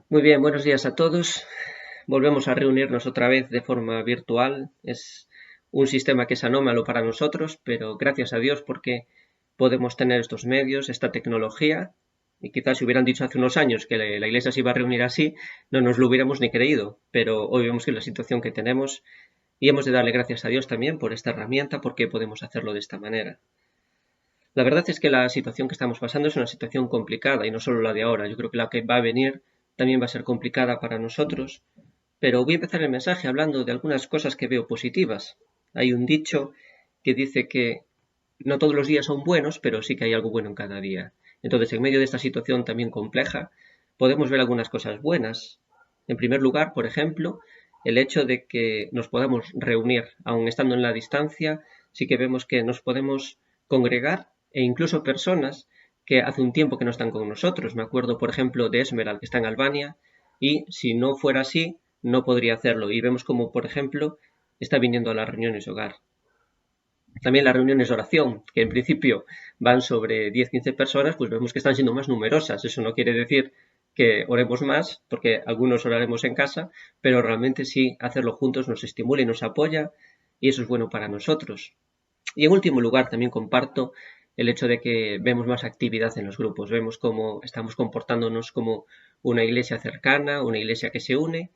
Muy bien, buenos días a todos. Volvemos a reunirnos otra vez de forma virtual. Es un sistema que es anómalo para nosotros, pero gracias a Dios porque podemos tener estos medios, esta tecnología. Y quizás si hubieran dicho hace unos años que la Iglesia se iba a reunir así, no nos lo hubiéramos ni creído. Pero hoy vemos que es la situación que tenemos y hemos de darle gracias a Dios también por esta herramienta porque podemos hacerlo de esta manera. La verdad es que la situación que estamos pasando es una situación complicada y no solo la de ahora. Yo creo que la que va a venir también va a ser complicada para nosotros, pero voy a empezar el mensaje hablando de algunas cosas que veo positivas. Hay un dicho que dice que no todos los días son buenos, pero sí que hay algo bueno en cada día. Entonces, en medio de esta situación también compleja, podemos ver algunas cosas buenas. En primer lugar, por ejemplo, el hecho de que nos podamos reunir, aun estando en la distancia, sí que vemos que nos podemos congregar e incluso personas que hace un tiempo que no están con nosotros. Me acuerdo, por ejemplo, de Esmeralda, que está en Albania, y si no fuera así, no podría hacerlo. Y vemos como, por ejemplo, está viniendo a las reuniones de hogar. También las reuniones de oración, que en principio van sobre 10-15 personas, pues vemos que están siendo más numerosas. Eso no quiere decir que oremos más, porque algunos oraremos en casa, pero realmente sí hacerlo juntos nos estimula y nos apoya, y eso es bueno para nosotros. Y en último lugar, también comparto el hecho de que vemos más actividad en los grupos, vemos cómo estamos comportándonos como una iglesia cercana, una iglesia que se une,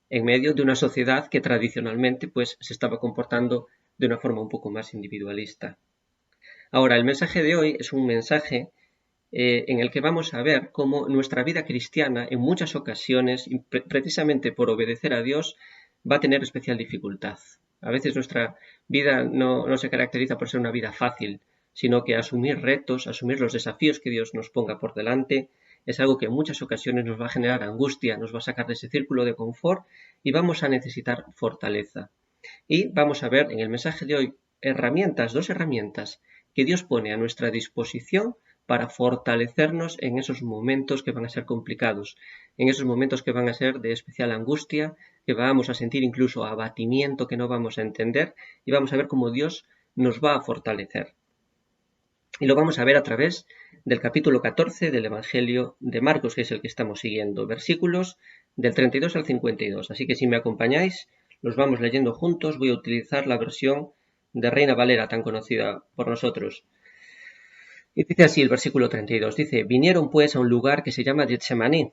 en medio de una sociedad que tradicionalmente pues, se estaba comportando de una forma un poco más individualista. Ahora, el mensaje de hoy es un mensaje en el que vamos a ver cómo nuestra vida cristiana en muchas ocasiones, precisamente por obedecer a Dios, va a tener especial dificultad. A veces nuestra vida no se caracteriza por ser una vida fácil, sino que asumir retos, asumir los desafíos que Dios nos ponga por delante, es algo que en muchas ocasiones nos va a generar angustia, nos va a sacar de ese círculo de confort y vamos a necesitar fortaleza. Y vamos a ver en el mensaje de hoy dos herramientas que Dios pone a nuestra disposición para fortalecernos en esos momentos que van a ser complicados, en esos momentos que van a ser de especial angustia, que vamos a sentir incluso abatimiento que no vamos a entender, y vamos a ver cómo Dios nos va a fortalecer. Y lo vamos a ver a través del capítulo 14 del Evangelio de Marcos, que es el que estamos siguiendo, versículos del 32 al 52. Así que si me acompañáis, los vamos leyendo juntos. Voy a utilizar la versión de Reina Valera, tan conocida por nosotros. Y dice así el versículo 32, dice, vinieron pues a un lugar que se llama Getsemaní,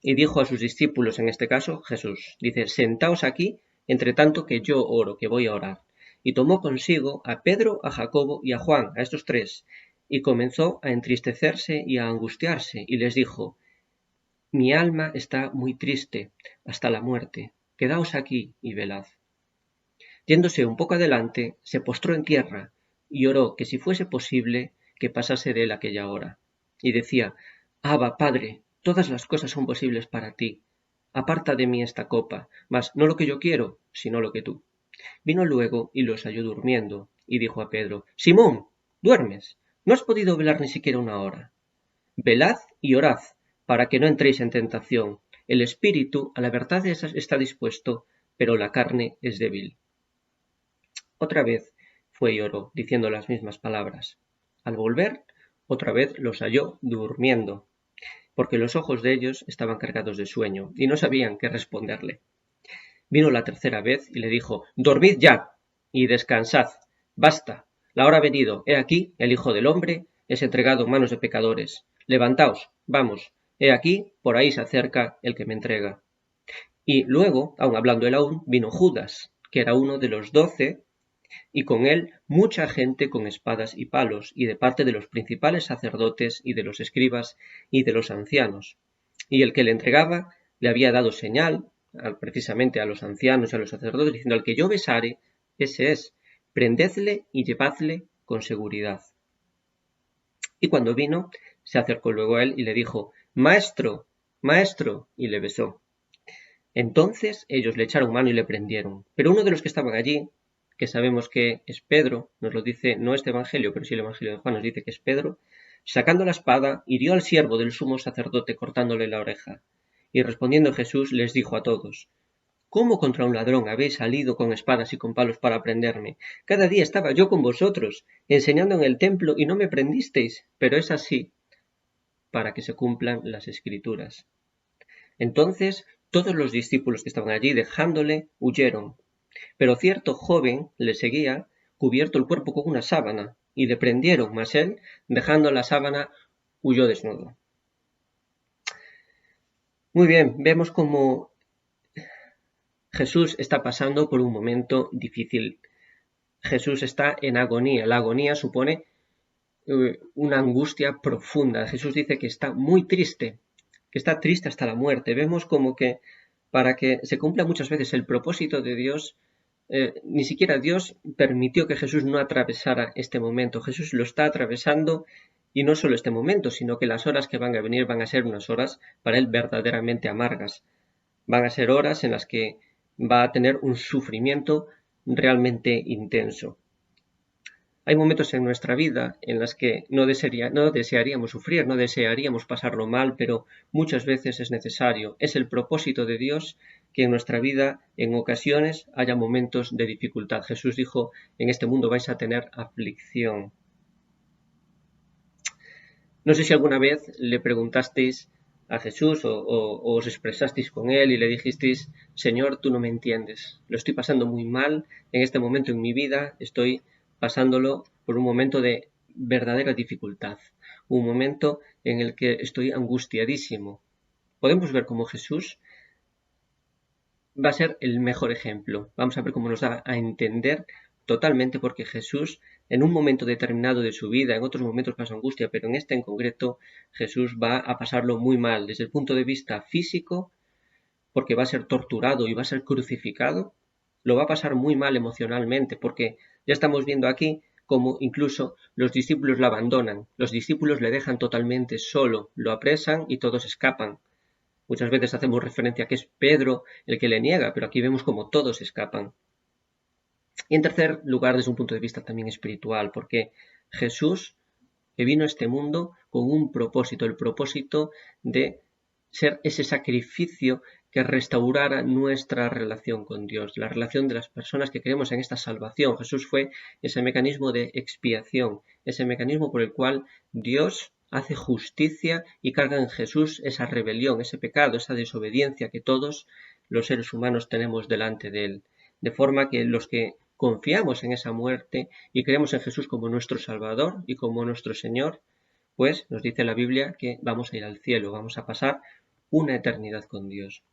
y dijo a sus discípulos, en este caso Jesús, dice, sentaos aquí, entre tanto que yo oro, que voy a orar. Y tomó consigo a Pedro, a Jacobo y a Juan, a estos tres, y comenzó a entristecerse y a angustiarse, y les dijo, mi alma está muy triste, hasta la muerte, quedaos aquí y velad. Yéndose un poco adelante, se postró en tierra, y oró que si fuese posible, que pasase de él aquella hora. Y decía, Abba, Padre, todas las cosas son posibles para ti. Aparta de mí esta copa, mas no lo que yo quiero, sino lo que tú. Vino luego y los halló durmiendo, y dijo a Pedro, Simón, ¿duermes? ¿No has podido velar ni siquiera una hora? Velad y orad, para que no entréis en tentación. El espíritu a la verdad está dispuesto, pero la carne es débil. Otra vez fue y oró, diciendo las mismas palabras. Al volver, otra vez los halló durmiendo, porque los ojos de ellos estaban cargados de sueño, y no sabían qué responderle. Vino la tercera vez y le dijo, dormid ya, y descansad, basta, la hora ha venido, he aquí, el Hijo del Hombre es entregado en manos de pecadores. Levantaos, vamos, he aquí, por ahí se acerca el que me entrega. Y luego, aun hablando él aún, vino Judas, que era uno de los 12, y con él mucha gente con espadas y palos, y de parte de los principales sacerdotes y de los escribas y de los ancianos. Y el que le entregaba le había dado señal, precisamente a los ancianos y a los sacerdotes, diciendo, al que yo besare, ese es, prendedle y llevadle con seguridad. Y cuando vino, se acercó luego a él y le dijo, Maestro, Maestro, y le besó. Entonces ellos le echaron mano y le prendieron. Pero uno de los que estaban allí, que sabemos que es Pedro, nos lo dice no este evangelio, pero sí el evangelio de Juan nos dice que es Pedro, sacando la espada, hirió al siervo del sumo sacerdote cortándole la oreja. Y respondiendo Jesús les dijo a todos, ¿cómo contra un ladrón habéis salido con espadas y con palos para prenderme? Cada día estaba yo con vosotros, enseñando en el templo, y no me prendisteis, pero es así, para que se cumplan las escrituras. Entonces todos los discípulos que estaban allí, dejándole, huyeron. Pero cierto joven le seguía, cubierto el cuerpo con una sábana, y le prendieron, mas él, dejando la sábana, huyó desnudo. Muy bien, vemos cómo Jesús está pasando por un momento difícil. Jesús está en agonía. La agonía supone una angustia profunda. Jesús dice que está muy triste, que está triste hasta la muerte. Vemos como que para que se cumpla muchas veces el propósito de Dios, ni siquiera Dios permitió que Jesús no atravesara este momento. Jesús lo está atravesando, y no solo este momento, sino que las horas que van a venir van a ser unas horas para él verdaderamente amargas. Van a ser horas en las que va a tener un sufrimiento realmente intenso. Hay momentos en nuestra vida en las que no desearíamos sufrir, no desearíamos pasarlo mal, pero muchas veces es necesario. Es el propósito de Dios que en nuestra vida, en ocasiones, haya momentos de dificultad. Jesús dijo, en este mundo vais a tener aflicción. No sé si alguna vez le preguntasteis a Jesús o os expresasteis con él y le dijisteis, Señor, tú no me entiendes, lo estoy pasando muy mal en este momento en mi vida, estoy pasándolo por un momento de verdadera dificultad, un momento en el que estoy angustiadísimo. Podemos ver cómo Jesús va a ser el mejor ejemplo. Vamos a ver cómo nos da a entender totalmente, porque Jesús, en un momento determinado de su vida, en otros momentos pasa angustia, pero en este en concreto, Jesús va a pasarlo muy mal desde el punto de vista físico, porque va a ser torturado y va a ser crucificado. Lo va a pasar muy mal emocionalmente, porque ya estamos viendo aquí cómo incluso los discípulos lo abandonan. Los discípulos le dejan totalmente solo, lo apresan y todos escapan. Muchas veces hacemos referencia a que es Pedro el que le niega, pero aquí vemos como todos escapan. Y en tercer lugar, desde un punto de vista también espiritual, porque Jesús que vino a este mundo con un propósito, el propósito de ser ese sacrificio que restaurara nuestra relación con Dios, la relación de las personas que creemos en esta salvación. Jesús fue ese mecanismo de expiación, ese mecanismo por el cual Dios hace justicia y carga en Jesús esa rebelión, ese pecado, esa desobediencia que todos los seres humanos tenemos delante de él. De forma que los que confiamos en esa muerte y creemos en Jesús como nuestro Salvador y como nuestro Señor, pues nos dice la Biblia que vamos a ir al cielo, vamos a pasar una eternidad con Dios.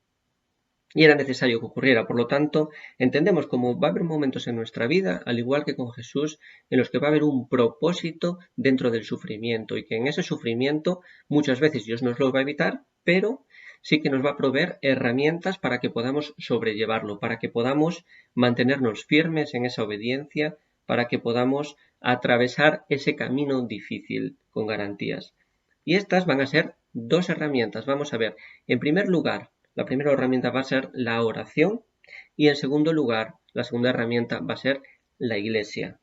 Y era necesario que ocurriera, por lo tanto, entendemos cómo va a haber momentos en nuestra vida, al igual que con Jesús, en los que va a haber un propósito dentro del sufrimiento y que en ese sufrimiento muchas veces Dios nos lo va a evitar, pero sí que nos va a proveer herramientas para que podamos sobrellevarlo, para que podamos mantenernos firmes en esa obediencia, para que podamos atravesar ese camino difícil con garantías. Y estas van a ser dos herramientas. Vamos a ver, en primer lugar, la primera herramienta va a ser la oración y en segundo lugar, la segunda herramienta va a ser la iglesia.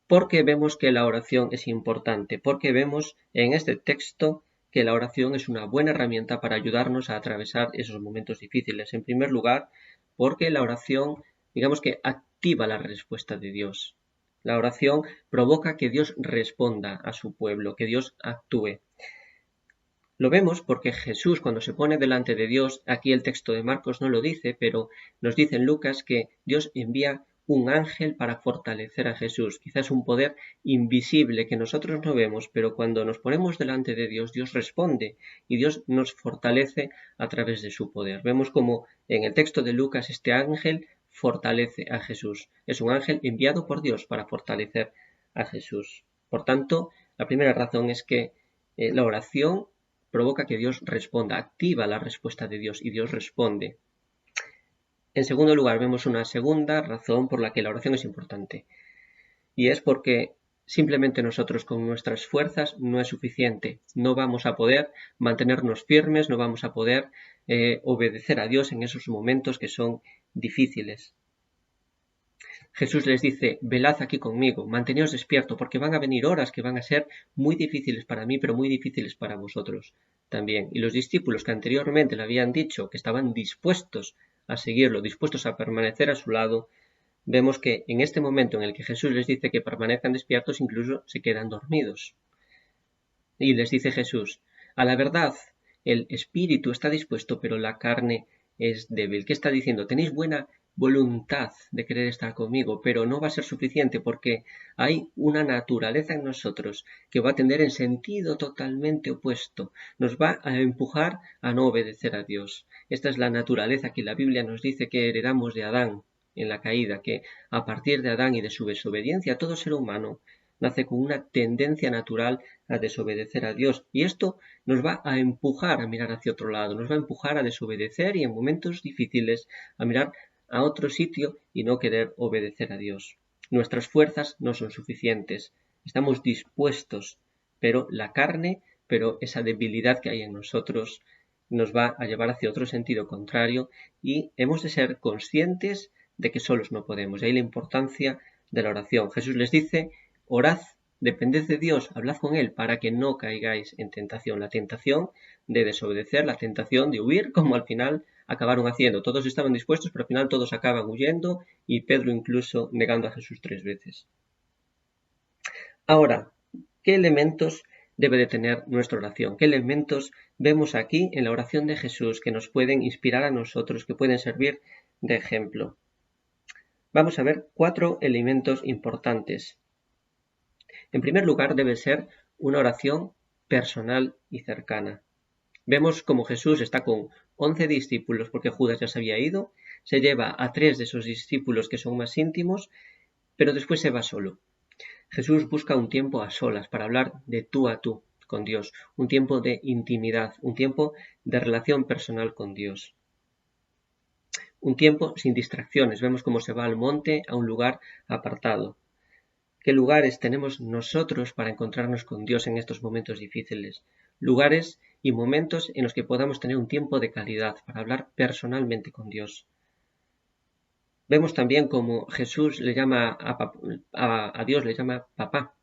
Porque vemos que la oración es importante, porque vemos en este texto que la oración es una buena herramienta para ayudarnos a atravesar esos momentos difíciles. En primer lugar, porque la oración, digamos que activa la respuesta de Dios. La oración provoca que Dios responda a su pueblo, que Dios actúe. Lo vemos porque Jesús, cuando se pone delante de Dios, aquí el texto de Marcos no lo dice, pero nos dice en Lucas que Dios envía un ángel para fortalecer a Jesús. Quizás un poder invisible que nosotros no vemos, pero cuando nos ponemos delante de Dios, Dios responde y Dios nos fortalece a través de su poder. Vemos como en el texto de Lucas este ángel fortalece a Jesús. Es un ángel enviado por Dios para fortalecer a Jesús. Por tanto, la primera razón es que la oración provoca que Dios responda, activa la respuesta de Dios y Dios responde. En segundo lugar, vemos una segunda razón por la que la oración es importante, y es porque simplemente nosotros con nuestras fuerzas no es suficiente. No vamos a poder mantenernos firmes, no vamos a poder obedecer a Dios en esos momentos que son difíciles. Jesús les dice, velad aquí conmigo, manteneos despierto, porque van a venir horas que van a ser muy difíciles para mí, pero muy difíciles para vosotros también. Y los discípulos que anteriormente le habían dicho que estaban dispuestos a seguirlo, dispuestos a permanecer a su lado, vemos que en este momento en el que Jesús les dice que permanezcan despiertos, incluso se quedan dormidos. Y les dice Jesús, A la verdad, el espíritu está dispuesto, pero la carne es débil. ¿Qué está diciendo? Tenéis buena voluntad de querer estar conmigo, pero no va a ser suficiente porque hay una naturaleza en nosotros que va a tender en sentido totalmente opuesto. Nos va a empujar a no obedecer a Dios. Esta es la naturaleza que la Biblia nos dice que heredamos de Adán en la caída, que a partir de Adán y de su desobediencia todo ser humano nace con una tendencia natural a desobedecer a Dios. Y esto nos va a empujar a mirar hacia otro lado, nos va a empujar a desobedecer y en momentos difíciles a mirar a otro sitio y no querer obedecer a Dios. Nuestras fuerzas no son suficientes, estamos dispuestos, pero la carne, pero esa debilidad que hay en nosotros nos va a llevar hacia otro sentido contrario y hemos de ser conscientes de que solos no podemos. Y ahí la importancia de la oración. Jesús les dice, orad, depended de Dios, hablad con Él para que no caigáis en tentación. La tentación de desobedecer, la tentación de huir, como al final acabaron haciendo. Todos estaban dispuestos, pero al final todos acaban huyendo y Pedro incluso negando a Jesús 3 veces. Ahora, ¿qué elementos debe de tener nuestra oración? ¿Qué elementos vemos aquí en la oración de Jesús que nos pueden inspirar a nosotros, que pueden servir de ejemplo? Vamos a ver 4 elementos importantes. En primer lugar, debe ser una oración personal y cercana. Vemos como Jesús está con 11 discípulos porque Judas ya se había ido, se lleva a 3 de esos discípulos que son más íntimos, pero después se va solo. Jesús busca un tiempo a solas para hablar de tú a tú con Dios, un tiempo de intimidad, un tiempo de relación personal con Dios. Un tiempo sin distracciones. Vemos cómo se va al monte, a un lugar apartado. ¿Qué lugares tenemos nosotros para encontrarnos con Dios en estos momentos difíciles? Lugares y momentos en los que podamos tener un tiempo de calidad para hablar personalmente con Dios. Vemos también cómo Jesús le llama a Dios, le llama papá.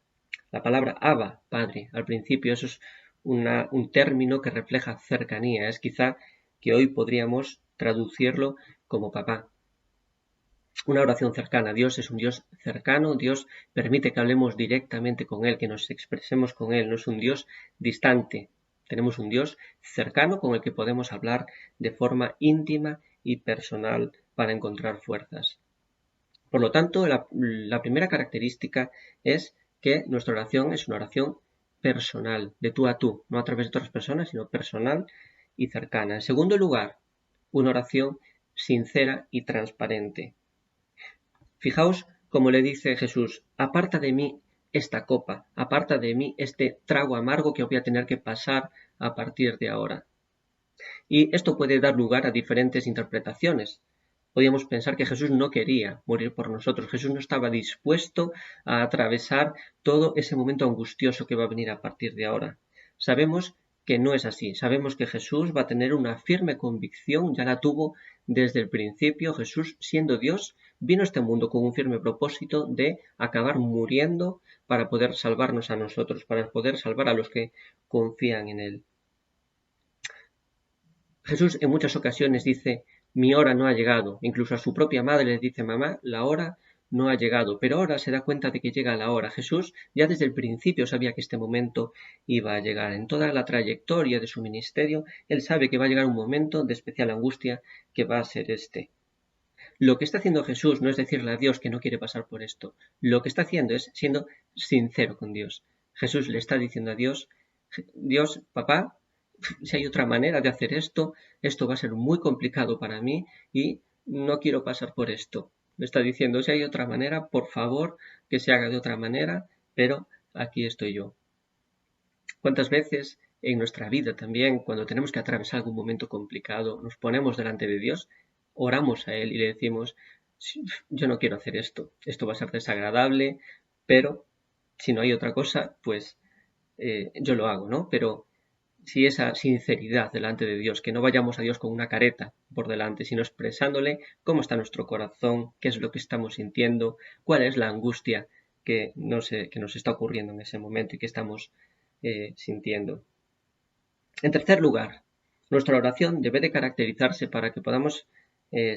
La palabra Abba, Padre, al principio eso es un término que refleja cercanía. Es quizá que hoy podríamos traducirlo como papá. Una oración cercana. Dios es un Dios cercano. Dios permite que hablemos directamente con Él, que nos expresemos con Él. No es un Dios distante. Tenemos un Dios cercano con el que podemos hablar de forma íntima y personal para encontrar fuerzas. Por lo tanto, la primera característica es que nuestra oración es una oración personal, de tú a tú, no a través de otras personas, sino personal y cercana. En segundo lugar, una oración sincera y transparente. Fijaos cómo le dice Jesús, aparta de mí esta copa, aparta de mí este trago amargo que voy a tener que pasar a partir de ahora. Y esto puede dar lugar a diferentes interpretaciones. Podríamos pensar que Jesús no quería morir por nosotros. Jesús no estaba dispuesto a atravesar todo ese momento angustioso que va a venir a partir de ahora. Sabemos que no es así. Sabemos que Jesús va a tener una firme convicción, ya la tuvo desde el principio. Jesús, siendo Dios, vino a este mundo con un firme propósito de acabar muriendo para poder salvarnos a nosotros, para poder salvar a los que confían en Él. Jesús en muchas ocasiones dice, mi hora no ha llegado. Incluso a su propia madre le dice, mamá, la hora no ha llegado. Pero ahora se da cuenta de que llega la hora. Jesús ya desde el principio sabía que este momento iba a llegar. En toda la trayectoria de su ministerio, él sabe que va a llegar un momento de especial angustia que va a ser este. Lo que está haciendo Jesús no es decirle a Dios que no quiere pasar por esto. Lo que está haciendo es siendo sincero con Dios. Jesús le está diciendo a Dios, Dios, papá, si hay otra manera de hacer esto va a ser muy complicado para mí y no quiero pasar por esto. Me está diciendo, si hay otra manera, por favor, que se haga de otra manera, pero aquí estoy yo. ¿Cuántas veces en nuestra vida también, cuando tenemos que atravesar algún momento complicado, nos ponemos delante de Dios, oramos a Él y le decimos, yo no quiero hacer esto va a ser desagradable, pero si no hay otra cosa, pues yo lo hago, ¿no? Pero si esa sinceridad delante de Dios, que no vayamos a Dios con una careta por delante, sino expresándole cómo está nuestro corazón, qué es lo que estamos sintiendo, cuál es la angustia que nos está ocurriendo en ese momento y que estamos sintiendo. En tercer lugar, nuestra oración debe de caracterizarse para que podamos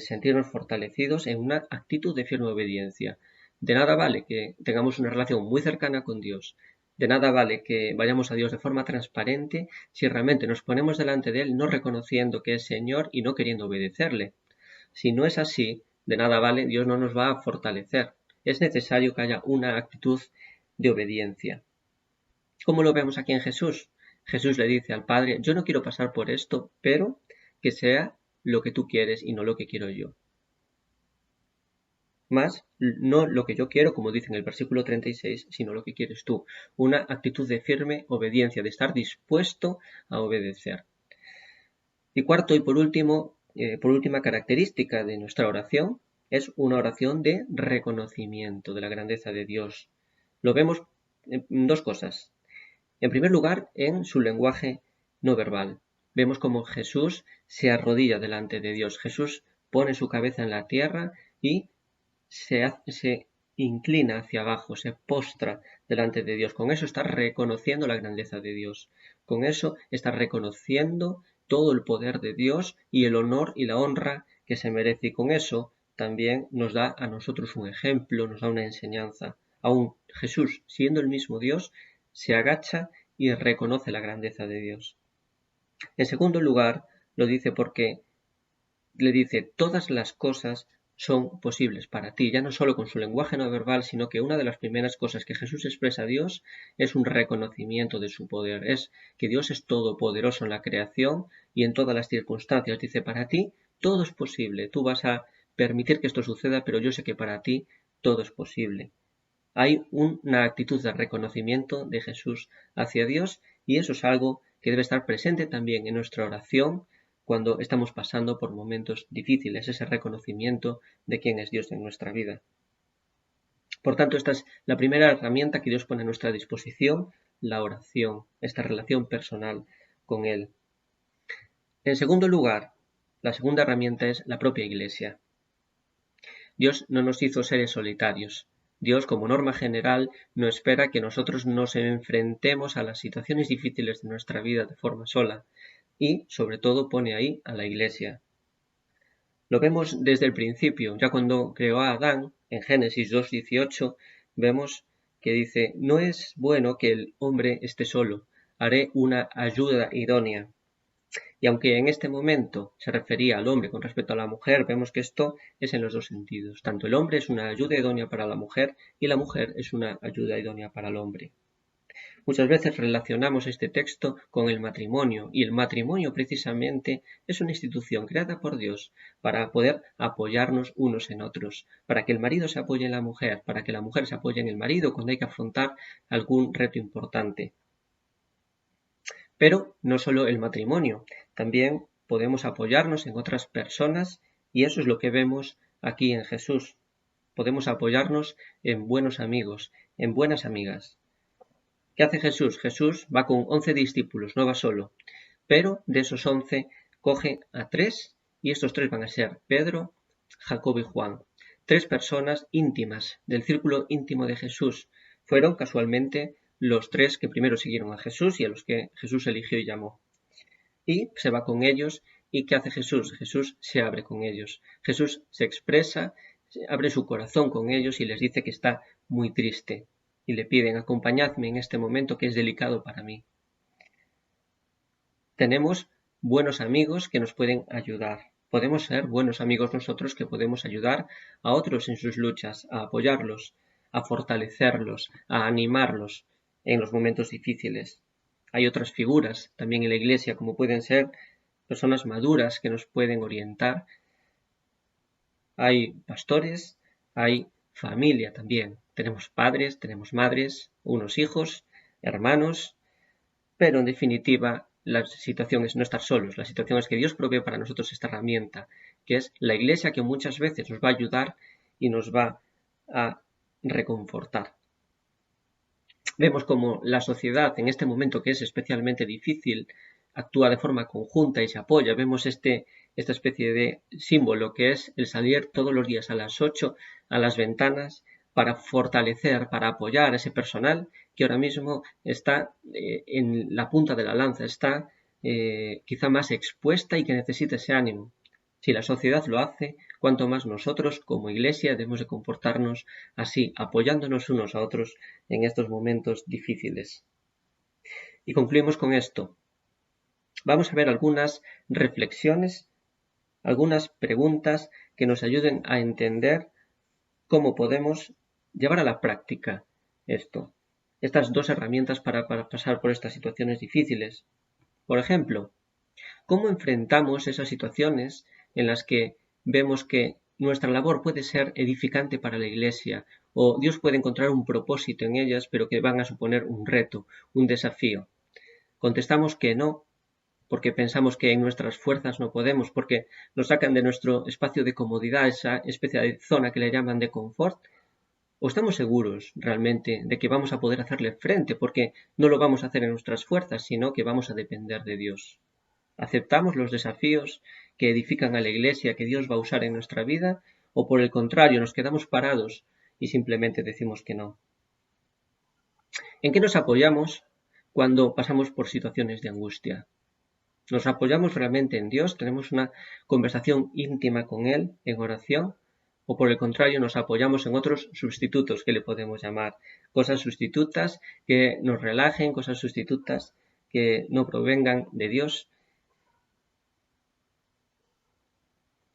sentirnos fortalecidos en una actitud de firme obediencia. De nada vale que tengamos una relación muy cercana con Dios, De nada vale que vayamos a Dios de forma transparente si realmente nos ponemos delante de Él no reconociendo que es Señor y no queriendo obedecerle. Si no es así, de nada vale, Dios no nos va a fortalecer. Es necesario que haya una actitud de obediencia. ¿Cómo lo vemos aquí en Jesús? Jesús le dice al Padre, yo no quiero pasar por esto, pero que sea lo que tú quieres y no lo que quiero yo. Más, no lo que yo quiero, como dice en el versículo 36, sino lo que quieres tú. Una actitud de firme obediencia, de estar dispuesto a obedecer. Y cuarto y por última característica de nuestra oración, es una oración de reconocimiento de la grandeza de Dios. Lo vemos en dos cosas. En primer lugar, en su lenguaje no verbal. Vemos como Jesús se arrodilla delante de Dios. Jesús pone su cabeza en la tierra y se inclina hacia abajo, se postra delante de Dios. Con eso está reconociendo la grandeza de Dios. Con eso está reconociendo todo el poder de Dios y el honor y la honra que se merece. Y con eso también nos da a nosotros un ejemplo, nos da una enseñanza. Aún Jesús, siendo el mismo Dios, se agacha y reconoce la grandeza de Dios. En segundo lugar, lo dice porque le dice todas las cosas son posibles para ti, ya no solo con su lenguaje no verbal, sino que una de las primeras cosas que Jesús expresa a Dios es un reconocimiento de su poder, es que Dios es todopoderoso en la creación y en todas las circunstancias. Dice, para ti todo es posible, tú vas a permitir que esto suceda, pero yo sé que para ti todo es posible. Hay una actitud de reconocimiento de Jesús hacia Dios y eso es algo que debe estar presente también en nuestra oración cuando estamos pasando por momentos difíciles, ese reconocimiento de quién es Dios en nuestra vida. Por tanto, esta es la primera herramienta que Dios pone a nuestra disposición, la oración, esta relación personal con Él. En segundo lugar, la segunda herramienta es la propia Iglesia. Dios no nos hizo seres solitarios. Dios, como norma general, no espera que nosotros nos enfrentemos a las situaciones difíciles de nuestra vida de forma sola y, sobre todo, pone ahí a la Iglesia. Lo vemos desde el principio, ya cuando creó a Adán, en Génesis 2:18, vemos que dice, no es bueno que el hombre esté solo, haré una ayuda idónea. Y aunque en este momento se refería al hombre con respecto a la mujer, vemos que esto es en los dos sentidos. Tanto el hombre es una ayuda idónea para la mujer y la mujer es una ayuda idónea para el hombre. Muchas veces relacionamos este texto con el matrimonio y el matrimonio precisamente es una institución creada por Dios para poder apoyarnos unos en otros, para que el marido se apoye en la mujer, para que la mujer se apoye en el marido cuando hay que afrontar algún reto importante. Pero no solo el matrimonio, también podemos apoyarnos en otras personas y eso es lo que vemos aquí en Jesús. Podemos apoyarnos en buenos amigos, en buenas amigas. ¿Qué hace Jesús? Jesús va con 11 discípulos, no va solo, pero de esos 11 coge a 3 y estos 3 van a ser Pedro, Jacobo y Juan. 3 personas íntimas del círculo íntimo de Jesús. Fueron casualmente los 3 que primero siguieron a Jesús y a los que Jesús eligió y llamó. Y se va con ellos. ¿Y qué hace Jesús? Jesús se abre con ellos. Jesús se expresa, abre su corazón con ellos y les dice que está muy triste. Y le piden, acompañadme en este momento que es delicado para mí. Tenemos buenos amigos que nos pueden ayudar. Podemos ser buenos amigos nosotros que podemos ayudar a otros en sus luchas, a apoyarlos, a fortalecerlos, a animarlos en los momentos difíciles. Hay otras figuras también en la Iglesia, como pueden ser personas maduras que nos pueden orientar. Hay pastores, hay familia también. Tenemos padres, tenemos madres, unos hijos, hermanos, pero en definitiva la situación es no estar solos, la situación es que Dios provee para nosotros esta herramienta, que es la Iglesia que muchas veces nos va a ayudar y nos va a reconfortar. Vemos como la sociedad en este momento que es especialmente difícil actúa de forma conjunta y se apoya. Vemos esta especie de símbolo que es el salir todos los días a las 8 a las ventanas para fortalecer, para apoyar a ese personal que ahora mismo está en la punta de la lanza, está quizá más expuesta y que necesita ese ánimo. Si la sociedad lo hace, cuanto más nosotros como Iglesia debemos de comportarnos así, apoyándonos unos a otros en estos momentos difíciles. Y concluimos con esto. Vamos a ver algunas reflexiones, algunas preguntas que nos ayuden a entender cómo podemos llevar a la práctica estas dos herramientas para pasar por estas situaciones difíciles. Por ejemplo, ¿cómo enfrentamos esas situaciones en las que vemos que nuestra labor puede ser edificante para la Iglesia o Dios puede encontrar un propósito en ellas, pero que van a suponer un reto, un desafío? Contestamos que no, porque pensamos que en nuestras fuerzas no podemos, porque nos sacan de nuestro espacio de comodidad, esa especie de zona que le llaman de confort, o estamos seguros realmente de que vamos a poder hacerle frente, porque no lo vamos a hacer en nuestras fuerzas, sino que vamos a depender de Dios. ¿Aceptamos los desafíos que edifican a la Iglesia, que Dios va a usar en nuestra vida? ¿O por el contrario, nos quedamos parados y simplemente decimos que no? ¿En qué nos apoyamos cuando pasamos por situaciones de angustia? ¿Nos apoyamos realmente en Dios? ¿Tenemos una conversación íntima con Él en oración? ¿O por el contrario nos apoyamos en otros sustitutos que le podemos llamar? Cosas sustitutas que nos relajen, cosas sustitutas que no provengan de Dios.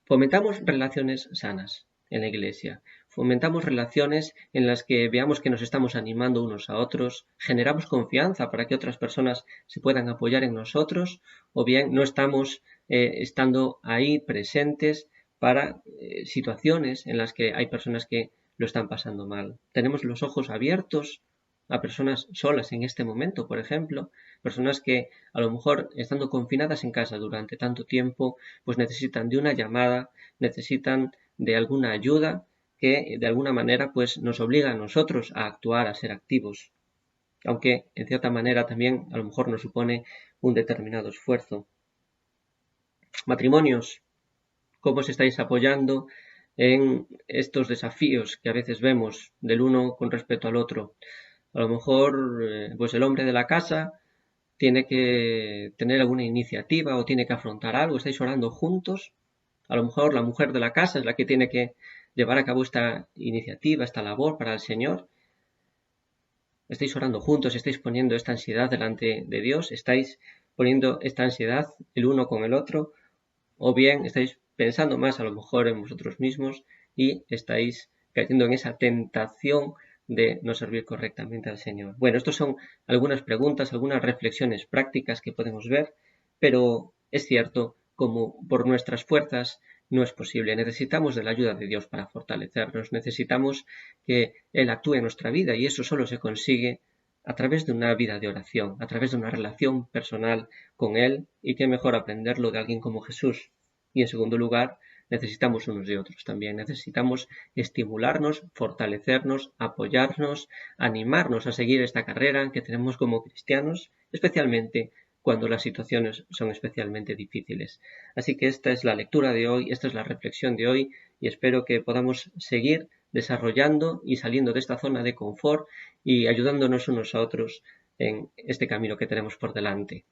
Fomentamos relaciones sanas en la Iglesia. Fomentamos relaciones en las que veamos que nos estamos animando unos a otros, generamos confianza para que otras personas se puedan apoyar en nosotros, o bien no estamos estando ahí presentes para situaciones en las que hay personas que lo están pasando mal. Tenemos los ojos abiertos a personas solas en este momento, por ejemplo, personas que a lo mejor estando confinadas en casa durante tanto tiempo, pues necesitan de una llamada, necesitan de alguna ayuda que de alguna manera pues nos obliga a nosotros a actuar, a ser activos, aunque en cierta manera también a lo mejor nos supone un determinado esfuerzo. Matrimonios, ¿cómo os estáis apoyando en estos desafíos que a veces vemos del uno con respecto al otro? A lo mejor pues el hombre de la casa tiene que tener alguna iniciativa o tiene que afrontar algo, estáis orando juntos. A lo mejor la mujer de la casa es la que tiene que llevar a cabo esta iniciativa, esta labor para el Señor. Estáis orando juntos, estáis poniendo esta ansiedad delante de Dios, estáis poniendo esta ansiedad el uno con el otro, o bien estáis pensando más a lo mejor en vosotros mismos y estáis cayendo en esa tentación de no servir correctamente al Señor. Bueno, estas son algunas preguntas, algunas reflexiones prácticas que podemos ver, pero es cierto, como por nuestras fuerzas no es posible. Necesitamos de la ayuda de Dios para fortalecernos, necesitamos que Él actúe en nuestra vida y eso solo se consigue a través de una vida de oración, a través de una relación personal con Él, y qué mejor aprenderlo de alguien como Jesús. Y en segundo lugar, necesitamos unos de otros también. Necesitamos estimularnos, fortalecernos, apoyarnos, animarnos a seguir esta carrera que tenemos como cristianos, especialmente cuando las situaciones son especialmente difíciles. Así que esta es la lectura de hoy, esta es la reflexión de hoy y espero que podamos seguir desarrollando y saliendo de esta zona de confort y ayudándonos unos a otros en este camino que tenemos por delante.